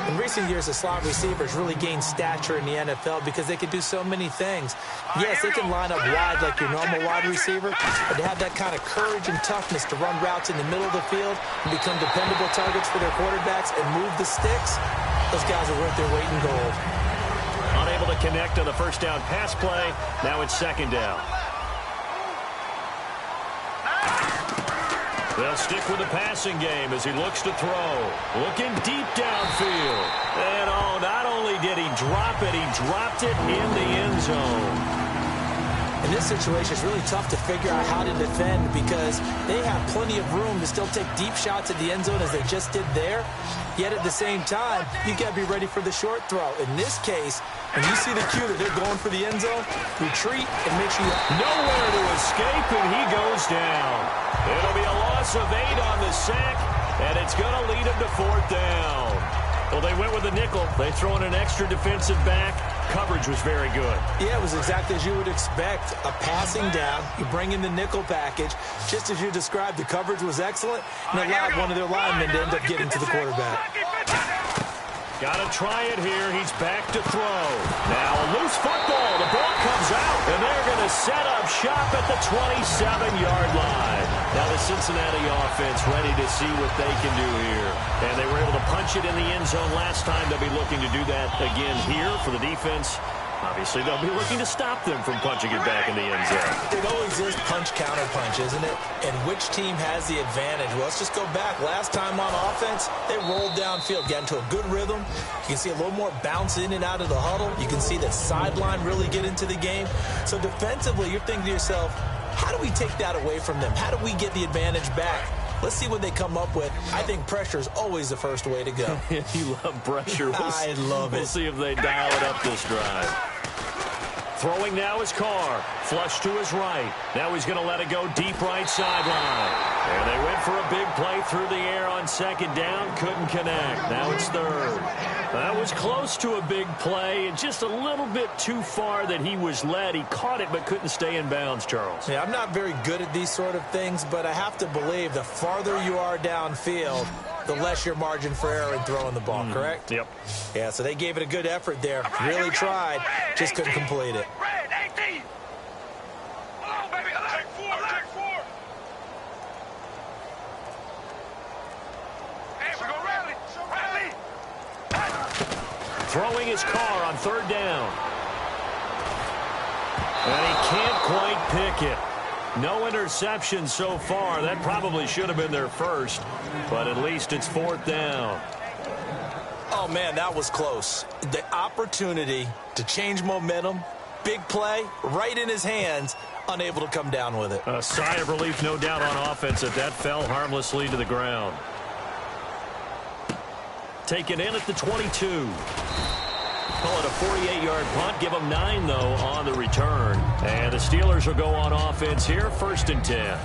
In recent years, the slot receivers really gained stature in the NFL because they can do so many things. Yes, they can line up wide like your normal wide receiver, but to have that kind of courage and toughness to run routes in the middle of the field and become dependable targets for their quarterbacks and move the sticks, those guys are worth their weight in gold. Unable to connect on the first down pass play. Now it's second down. They'll stick with the passing game as he looks to throw. Looking deep downfield. And, not only did he drop it, he dropped it in the end zone. In this situation, it's really tough to figure out how to defend because they have plenty of room to still take deep shots at the end zone as they just did there. Yet at the same time, you've got to be ready for the short throw. In this case, when you see the cue that they're going for the end zone, retreat and make sure you have nowhere to escape, and he goes down. It'll be a loss of 8 on the sack, and it's going to lead him to fourth down. Well, they went with a nickel. They throw in an extra defensive back. Coverage was very good. Yeah, it was exactly as you would expect. A passing down, you bring in the nickel package. Just as you described, the coverage was excellent and allowed one of their linemen to end up getting to the quarterback. Got to try it here. He's back to throw. Now a loose football. The ball comes out, and they're going to set up shop at the 27-yard line. Now the Cincinnati offense ready to see what they can do here. And they were able to punch it in the end zone last time. They'll be looking to do that again here for the defense. Obviously, they'll be looking to stop them from punching it back in the end zone. It always is punch-counter-punch, isn't it? And which team has the advantage? Well, let's just go back. Last time on offense, they rolled downfield, got into a good rhythm. You can see a little more bounce in and out of the huddle. You can see the sideline really get into the game. So defensively, you're thinking to yourself, how do we take that away from them? How do we get the advantage back? Let's see what they come up with. I think pressure is always the first way to go. You love pressure. I love it. We'll see if they dial it up this drive. Throwing now is Carr. Flush to his right. Now he's going to let it go deep right sideline. And they went for a big play through the air on second down. Couldn't connect. Now it's third. That was close to a big play. And just a little bit too far that he was led. He caught it but couldn't stay in bounds, Charles. Yeah, I'm not very good at these sort of things, but I have to believe the farther you are downfield, the less your margin for error in throwing the ball, correct? Yep. Yeah, so they gave it a good effort there. Really tried, just couldn't complete it. Red 18. Oh, baby, take 4, take 4. Hey, we go rally. Throwing his Carr on third down. And he can't quite pick it. No interception so far. That probably should have been their first, but at least it's fourth down. Oh, man, that was close. The opportunity to change momentum, big play, right in his hands, unable to come down with it. A sigh of relief, no doubt, on offense that fell harmlessly to the ground. Taken in at the 22. Call it a 48-yard punt. Give them 9, though, on the return. And the Steelers will go on offense here, 1st and 10.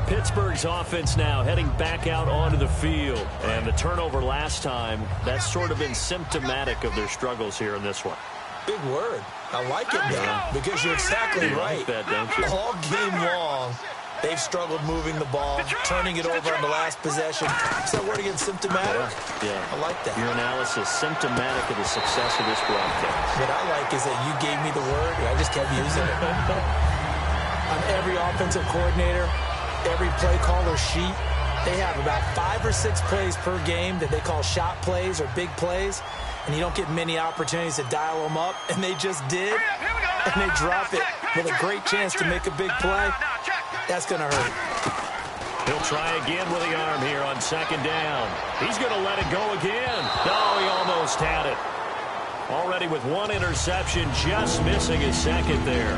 Pittsburgh's offense now heading back out onto the field. And the turnover last time, that's sort of been symptomatic of their struggles here in this one. Big word. I like it, though, because you're exactly right. Like that, don't you? All game long, they've struggled moving the ball, turning it over on the last possession. Is that word again, symptomatic? Yeah. I like that. Your analysis, symptomatic of the success of this broadcast. What I like is that you gave me the word, and I just kept using it. On every offensive coordinator, every play caller sheet, they have about 5 or 6 plays per game that they call shot plays or big plays. and you don't get many opportunities to dial them up, and they just did, and they drop it with a great chance to make a big play, that's going to hurt. He'll try again with the arm here on second down. He's going to let it go again. Oh, he almost had it. Already with one interception, just missing his second there.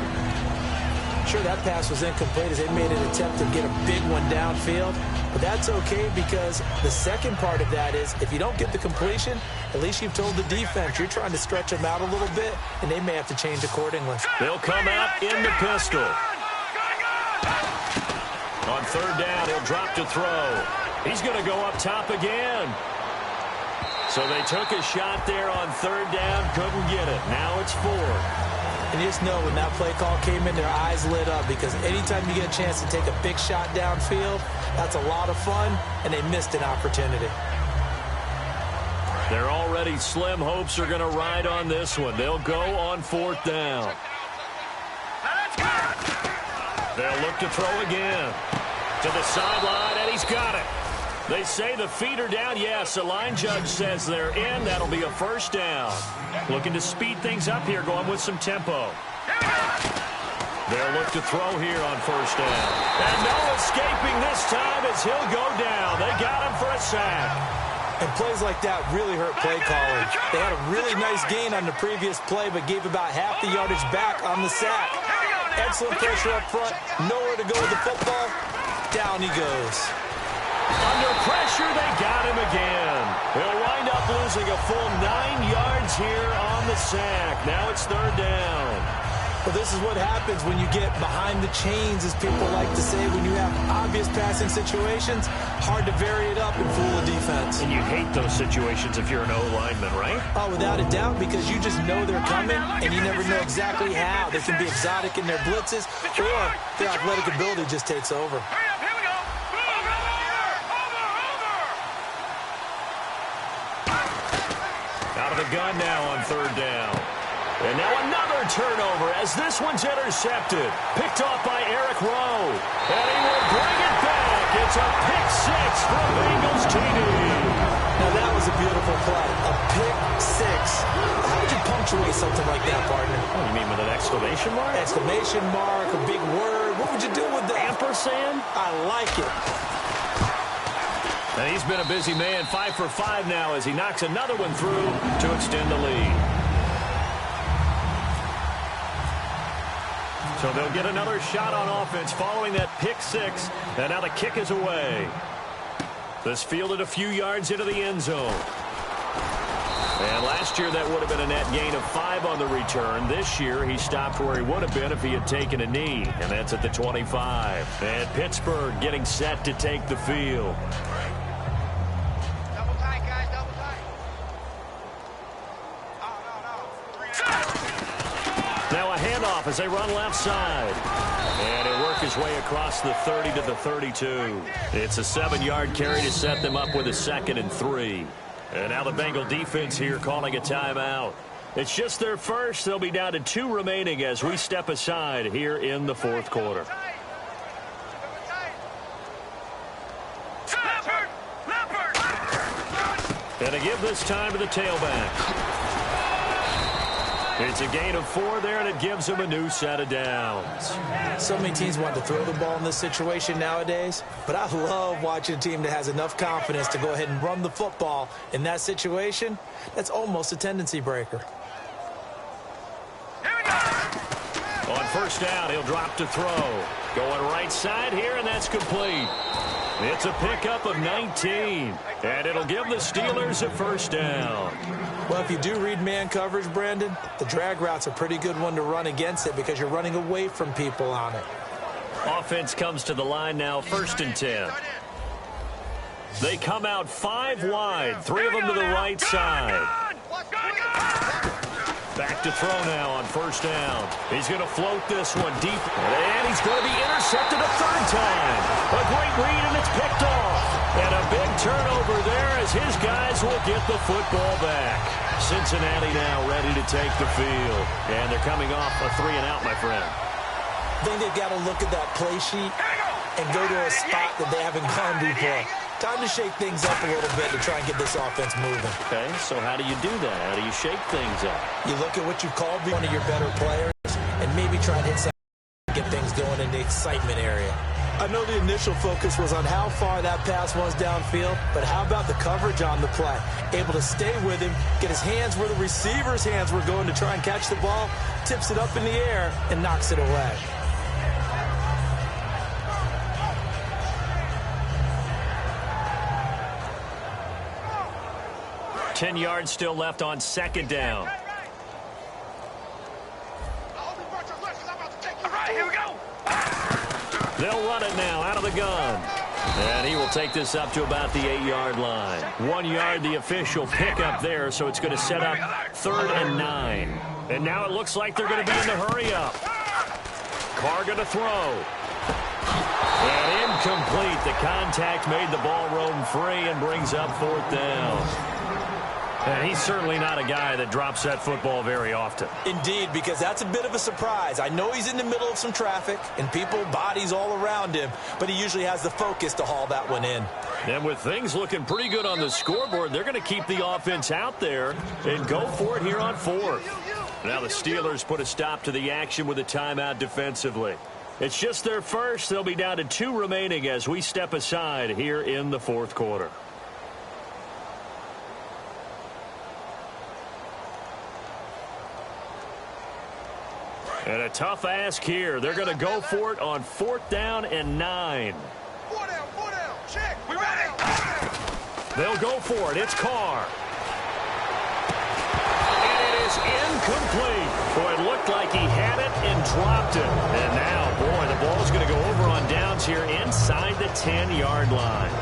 Sure, that pass was incomplete as they made an attempt to get a big one downfield. But that's okay because the second part of that is if you don't get the completion, at least you've told the defense you're trying to stretch them out a little bit, and they may have to change accordingly. They'll come out in the pistol. On third down, he'll drop to throw. He's going to go up top again. So they took a shot there on third down, couldn't get it. Now it's fourth. And you just know when that play call came in, their eyes lit up because anytime you get a chance to take a big shot downfield, that's a lot of fun, and they missed an opportunity. Their already slim hopes are going to ride on this one. They'll go on fourth down. They'll look to throw again. To the sideline, and he's got it. They say the feet are down. Yes, the line judge says they're in. That'll be a first down. Looking to speed things up here, going with some tempo. They'll look to throw here on first down. And no escaping this time as he'll go down. They got him for a sack. And plays like that really hurt play calling. They had a really nice gain on the previous play, but gave about half the yardage back on the sack. Excellent pressure up front. Nowhere to go with the football. Down he goes. Under pressure, they got him again. He'll wind up losing a full 9 yards here on the sack. Now it's third down. Well, this is what happens when you get behind the chains, as people like to say. When you have obvious passing situations, hard to vary it up and fool a defense. And you hate those situations if you're an O-lineman, right? Oh, without a doubt, because you just know they're coming, and you never know exactly how. They can be exotic in their blitzes, or their athletic ability just takes over. Out of the gun now on third down. And now another turnover as this one's intercepted. Picked off by Eric Rowe. And he will bring it back. It's a pick six for Bengals TD. Now that was a beautiful play. A pick six. How would you punctuate something like that, partner? Oh, you mean with an exclamation mark? Exclamation mark, a big word. What would you do with that? Ampersand? I like it. And he's been a busy man, 5 for 5 now as he knocks another one through to extend the lead. So they'll get another shot on offense following that pick six. And now the kick is away. This fielded a few yards into the end zone. And last year that would have been a net gain of 5 on the return. This year he stopped where he would have been if he had taken a knee. And that's at the 25. And Pittsburgh getting set to take the field. Now a handoff as they run left side. And he'll work his way across the 30 to the 32. It's a 7-yard carry to set them up with a 2nd and 3. And now the Bengal defense here calling a timeout. It's just their first. They'll be down to 2 remaining as we step aside here in the fourth quarter. And a give this time to the tailback. It's a gain of 4 there, and it gives him a new set of downs. So many teams want to throw the ball in this situation nowadays, but I love watching a team that has enough confidence to go ahead and run the football. In that situation, that's almost a tendency breaker. On first down, he'll drop to throw. Going right side here, and that's complete. It's a pickup of 19, and it'll give the Steelers a first down. Well, if you do read man coverage, Brandon, the drag route's a pretty good one to run against it because you're running away from people on it. Offense comes to the line now, 1st and 10. They come out 5 wide, 3 of them to the right side. Back to throw now on first down. He's going to float this one deep, and he's going to be intercepted a 3rd time. A great read, and it's picked off. And a big turnover there as his guys will get the football back. Cincinnati now ready to take the field. And they're coming off a 3-and-out, my friend. I think they've got to look at that play sheet and go to a spot that they haven't gone before. Time to shake things up a little bit to try and get this offense moving. Okay, so how do you do that? How do you shake things up? You look at what you've called one of your better players and maybe try and hit something to get things going in the excitement area. I know the initial focus was on how far that pass was downfield, but how about the coverage on the play? Able to stay with him, get his hands where the receiver's hands were going to try and catch the ball, tips it up in the air, and knocks it away. Ten yards still left on second down. They'll run it now out of the gun. And he will take this up to about the 8-yard line. 1 yard, the official pickup there, so it's going to set up 3rd and 9. And now it looks like they're going to be in the hurry-up. Carr going to throw. And incomplete. The contact made the ball roam free and brings up 4th down. And he's certainly not a guy that drops that football very often. Indeed, because that's a bit of a surprise. I know he's in the middle of some traffic and people, bodies all around him, but he usually has the focus to haul that one in. And with things looking pretty good on the scoreboard, they're going to keep the offense out there and go for it here on 4th. Now the Steelers put a stop to the action with a timeout defensively. It's just their first. They'll be down to 2 remaining as we step aside here in the 4th quarter. And a tough ask here. They're going to go for it on 4th down and 9. 4 down, check. We ready? They'll go for it. It's Carr. And it is incomplete. Boy, it looked like he had it and dropped it. And now, boy, the ball's going to go over on downs here inside the 10-yard line.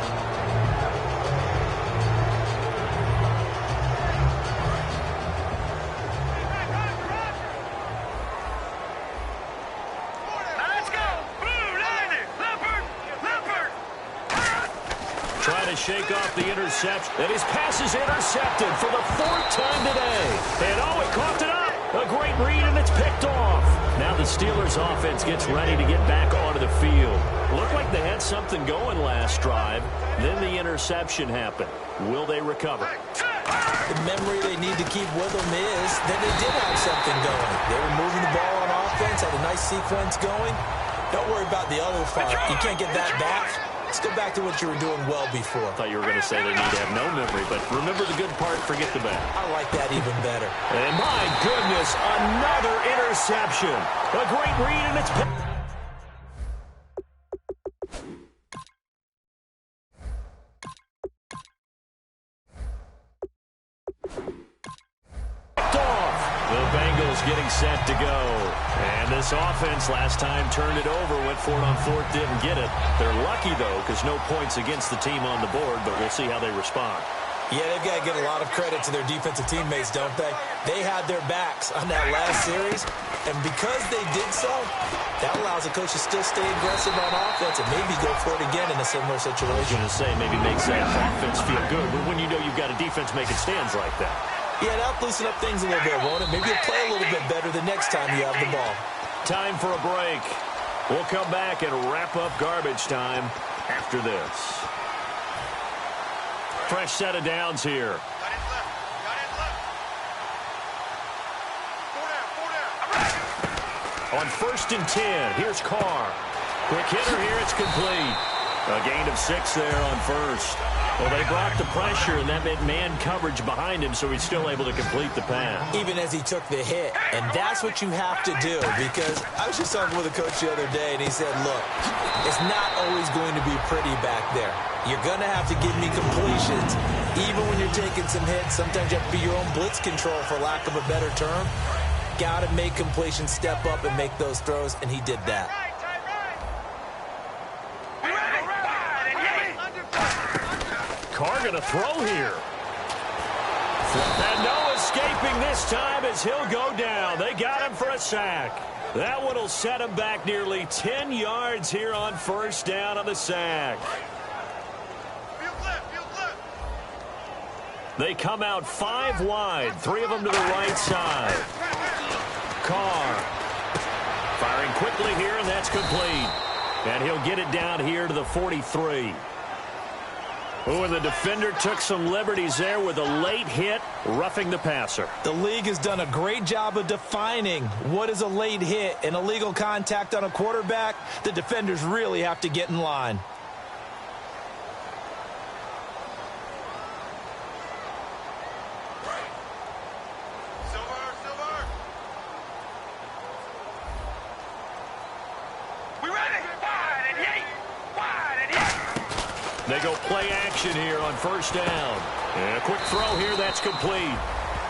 Shake off the interception. And his pass is intercepted for the 4th time today. And oh, it coughed it up. A great read, and it's picked off. Now the Steelers offense gets ready to get back onto the field. Looked like they had something going last drive. Then the interception happened. Will they recover? The memory they need to keep with them is that they did have something going. They were moving the ball on offense, had a nice sequence going. Don't worry about the other part. You can't get that back. Let's go back to what you were doing well before. I thought you were going to say they need to have no memory, but remember the good part, forget the bad. I like that even better. And my goodness, another interception. A great read, and it's picked off. The Bengals getting set to go. And this offense last time turned it over, went for it on 4th, didn't get it. They're lucky, though, because no points against the team on the board, but we'll see how they respond. Yeah, they've got to give a lot of credit to their defensive teammates, don't they? They had their backs on that last series, and because they did so, that allows the coach to still stay aggressive on offense and maybe go for it again in a similar situation. I was going to say, maybe makes that offense feel good, but when you know you've got a defense making stands like that. Yeah, that'll loosen up things a little bit, won't it? Maybe you'll play a little bit better the next time you have the ball. Time for a break. We'll come back and wrap up garbage time after this. Fresh set of downs here. Got it left. 4 down. On 1st and 10, here's Carr. Quick hitter here, it's complete. A gain of 6 there on 1st. Well, they brought the pressure, and that meant man coverage behind him, so he's still able to complete the pass. Even as he took the hit. And that's what you have to do, because I was just talking with a coach the other day, and he said, look, it's not always going to be pretty back there. You're going to have to give me completions. Even when you're taking some hits, sometimes you have to be your own blitz control, for lack of a better term. Got to make completions, step up, and make those throws, and he did that. Carr going to throw here. And no escaping this time as he'll go down. They got him for a sack. That one will set him back nearly 10 yards here on 1st down on the sack. They come out 5 wide, 3 of them to the right side. Carr firing quickly here, and that's complete. And he'll get it down here to the 43. Oh, and the defender took some liberties there with a late hit, roughing the passer. The league has done a great job of defining what is a late hit and illegal contact on a quarterback. The defenders really have to get in line. They go play action here on first down. And a quick throw here, that's complete.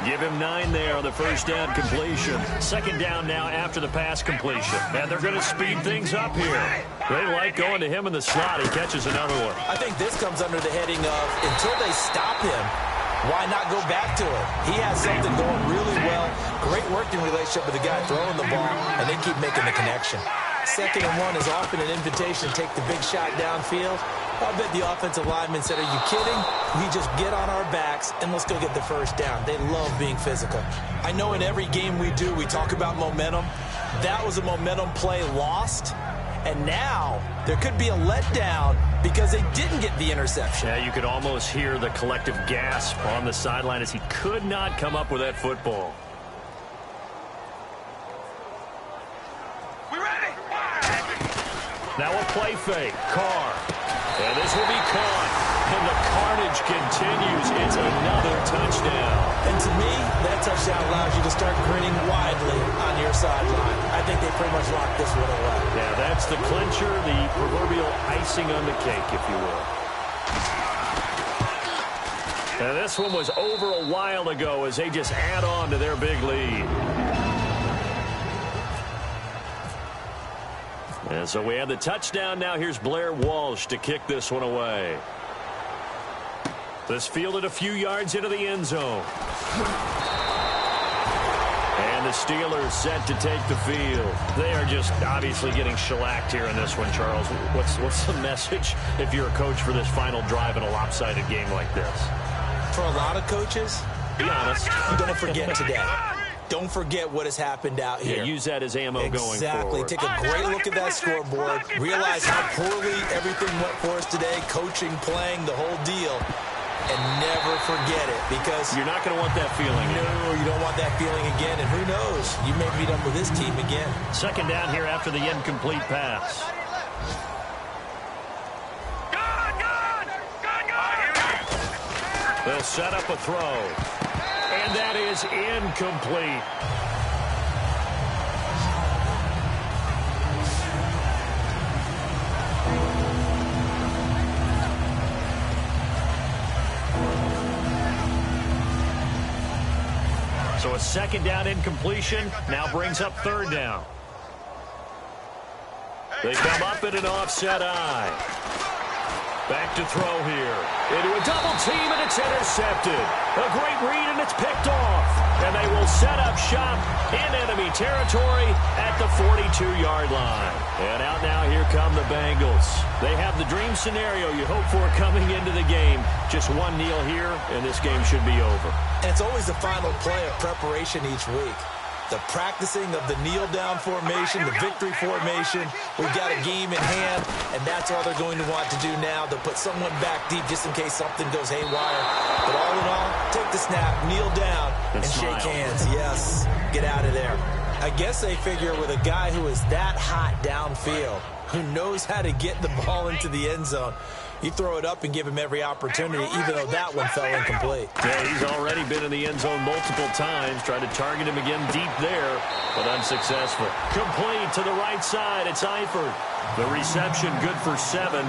Give him 9 there on the first down completion. Second down now after the pass completion. And they're going to speed things up here. They like going to him in the slot. He catches another one. I think this comes under the heading of until they stop him, why not go back to it? He has something going really well. Great working relationship with the guy throwing the ball, and they keep making the connection. 2nd and 1 is often an invitation to take the big shot downfield. I bet the offensive lineman said, are you kidding? We just get on our backs and let's go get the first down. They love being physical. I know in every game we do, we talk about momentum. That was a momentum play lost. And now there could be a letdown because they didn't get the interception. Yeah, you could almost hear the collective gasp on the sideline as he could not come up with that football. Now a play fake. Carr. And this will be caught. And the carnage continues. It's another touchdown. And to me, that touchdown allows you to start grinning widely on your sideline. I think they pretty much locked this one away. Yeah, that's the clincher, the proverbial icing on the cake, if you will. And this one was over a while ago as they just add on to their big lead. And so we have the touchdown. Now here's Blair Walsh to kick this one away. This fielded a few yards into the end zone. And the Steelers set to take the field. They are just obviously getting shellacked here in this one, Charles. What's the message if you're a coach for this final drive in a lopsided game like this? For a lot of coaches, be honest, don't forget today. Don't forget what has happened out here. Yeah, use that as ammo going forward. Exactly. Take a great look at that scoreboard. Realize how poorly everything went for us today. Coaching, playing, the whole deal. And never forget it because you're not going to want that feeling. No, you don't want that feeling again. And who knows? You may meet up with this team again. Second down here after the incomplete pass. They'll set up a throw. And that is incomplete. So a second down incompletion now brings up third down. They come up in an offset eye. Back to throw here. Into a double team, and it's intercepted. A great read, and it's picked off. And they will set up shop in enemy territory at the 42-yard line. And out now, here come the Bengals. They have the dream scenario you hope for coming into the game. Just one kneel here, and this game should be over. And it's always the final play of preparation each week. The practicing of the kneel-down formation, the victory formation. We've got a game in hand, and that's all they're going to want to do now. They'll put someone back deep just in case something goes haywire. But all in all, take the snap, kneel down, and shake hands. Yes, get out of there. I guess they figure with a guy who is that hot downfield, who knows how to get the ball into the end zone, you throw it up and give him every opportunity, even though that one fell incomplete. Yeah, he's already been in the end zone multiple times. Tried to target him again deep there, but unsuccessful. Complete to the right side. It's Eifert. The reception good for 7.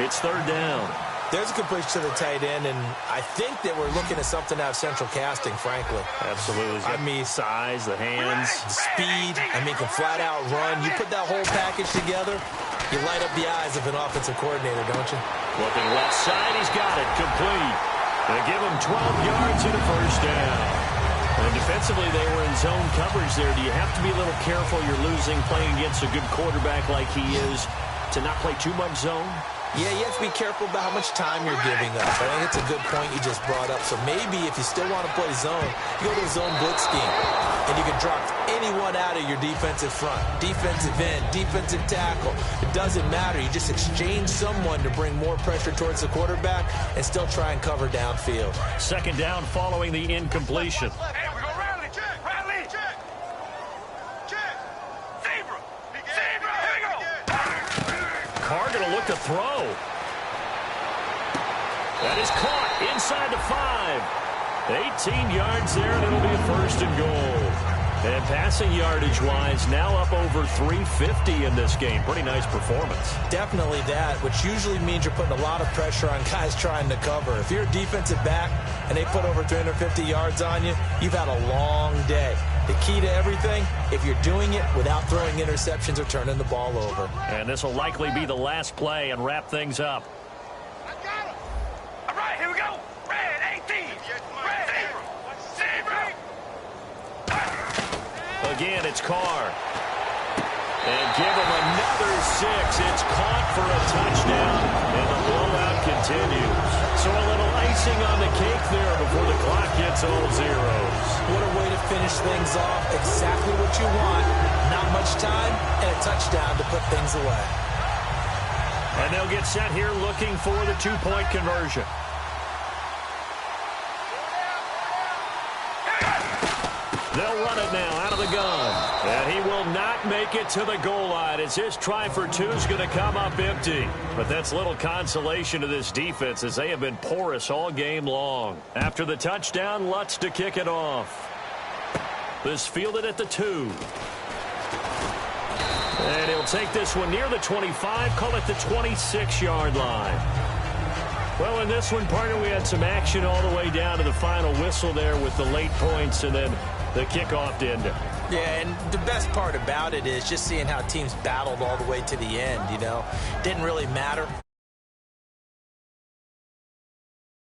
It's third down. There's a completion to the tight end, and I think that we're looking at something out of central casting, frankly. Absolutely. I mean, size, the hands. The speed. I mean, can flat out run. You put that whole package together, you light up the eyes of an offensive coordinator, don't you? Looking left side, he's got it. Complete. They give him 12 yards and a first down. And defensively, they were in zone coverage there. Do you have to be a little careful? You're losing playing against a good quarterback like he is to not play too much zone? Yeah, you have to be careful about how much time you're giving up. I think it's a good point you just brought up. So maybe if you still want to play zone, you go to a zone blitz scheme. And you can drop anyone out of your defensive front. Defensive end, defensive tackle. It doesn't matter. You just exchange someone to bring more pressure towards the quarterback and still try and cover downfield. Second down following the incompletion. Hey, we go rally. Check. Rally. Check. Check. Zebra. Zebra. Here we go. Carr going to look to throw. That is caught inside the 5. 18 yards there, and it'll be a first and goal. And passing yardage-wise, now up over 350 in this game. Pretty nice performance. Definitely that, which usually means you're putting a lot of pressure on guys trying to cover. If you're a defensive back and they put over 350 yards on you, you've had a long day. The key to everything, if you're doing it without throwing interceptions or turning the ball over. And this will likely be the last play and wrap things up. I got him. All right, here we go. Red 18. Red zebra. Zebra. Again, it's Carr. And give him another 6. It's caught for a touchdown, and the blowout continues. So a little icing on the cake there before the clock gets all zeros. What a way to finish things off. Exactly what you want. Not much time and a touchdown to put things away. And they'll get set here looking for the two-point conversion. They'll run it now out of the gun. And he will not make it to the goal line as his try for 2 is going to come up empty. But that's little consolation to this defense as they have been porous all game long. After the touchdown, Lutz to kick it off. This fielded at the 2. And he'll take this one near the 25, call it the 26-yard line. Well, in this one, partner, we had some action all the way down to the final whistle there with the late points and then the kickoff to end it. Yeah, and the best part about it is just seeing how teams battled all the way to the end, you know. Didn't really matter